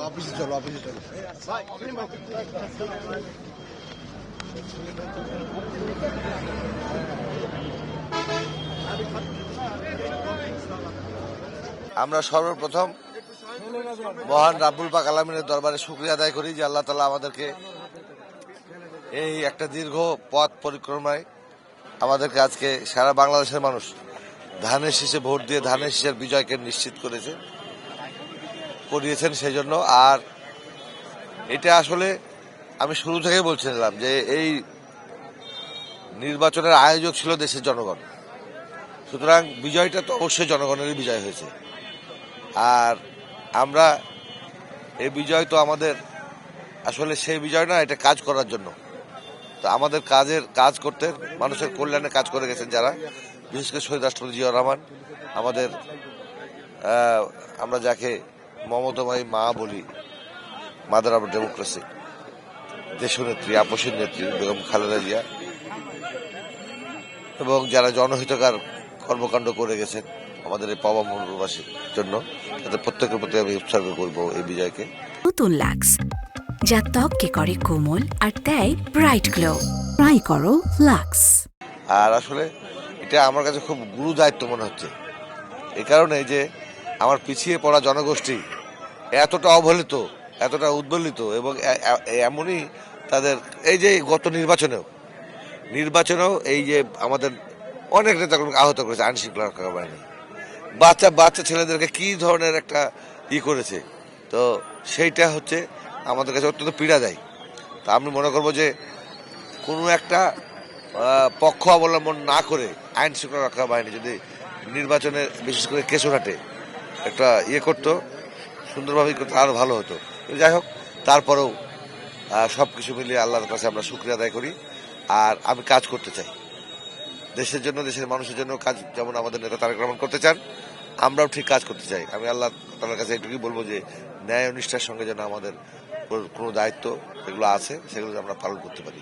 অফিসে চলো, অফিসে চলো। আমরা সর্বপ্রথম মহান রাব্বুল পাক আলামিনের দরবারে শুকরিয়া আদায় করি যে আল্লাহ তাআলা আমাদেরকে এই একটা দীর্ঘ পথ পরিক্রমায় আমাদেরকে আজকে সারা বাংলাদেশের মানুষ ধানের শীষে ভোট দিয়ে ধানের শীষের বিজয়কে নিশ্চিত করিয়েছেন সেই জন্য। আর এটা আসলে আমি শুরু থেকেই বলছিলাম যে এই নির্বাচনের আয়োজক ছিল দেশের জনগণ, সুতরাং বিজয়টা তো অবশ্যই জনগণেরই বিজয় হয়েছে। আর আমরা এই বিজয় তো আমাদের আসলে সেই বিজয় না, এটা কাজ করার জন্য। তো আমাদের কাজ করতে মানুষের কল্যাণে কাজ করে গেছেন যারা, বিশেষ করে শহীদ রাষ্ট্রপতি জিয়াউর রহমান, আমাদের আমরা যাকে মমতাময়ী মা বলি, মাদার অব ডেমোক্রেসি, দেশনেত্রী, আপসের নেত্রী বেগম খালেদা জিয়া, এবং যারা জনহিতকার কর্মকাণ্ড করে গেছেন আমাদের এই পাওয়া মূলবাসীর জন্য, তাদের প্রত্যেকের প্রতি আমি উৎসর্গ করব এই বিজয়কে। নতুন লাক্স, যা ত্বককে করে কোমল আর দেয় ব্রাইট গ্লো। ট্রাই করো লাক্স। আর আসলে এটা আমার কাছে খুব গুরু দায়িত্ব মনে হচ্ছে, এই কারণে যে আমার পিছিয়ে পড়া জনগোষ্ঠী এতটা অবহেলিত, এতটা উদ্বেলিত, এবং এমনই তাদের এই যে গত নির্বাচনেও এই যে আমাদের অনেক নেতাকর্মীকে আহত করেছে আইনশৃঙ্খলা রক্ষা বাহিনী, বাচ্চা ছেলেদেরকে কি ধরনের একটা করেছে। তো সেইটা হচ্ছে আমাদের কাছে অত্যন্ত পীড়া দেয়। তা আমি মনে করবো যে কোনো একটা পক্ষ অবলম্বন না করে আইন শৃঙ্খলা রক্ষা বাহিনী যদি নির্বাচনের বিশেষ করে কেশরহাটে একটা করতো, সুন্দরভাবে করতো, আরও ভালো হতো। যাই হোক, তারপরেও সব কিছু মিলিয়ে আল্লাহর কাছে আমরা শুকরিয়া আদায় করি। আর আমি কাজ করতে চাই দেশের জন্য, দেশের মানুষের জন্য কাজ, যেমন আমাদের নেতা তারেক রহমান করতে চান, আমরাও ঠিক কাজ করতে চাই। আমি আল্লাহ তাআলার কাছে এটুকুই বলবো যে ন্যায় ও নিষ্ঠার সঙ্গে যেন আমাদের কোনো দায়িত্ব যেগুলো আছে সেগুলো আমরা পালন করতে পারি।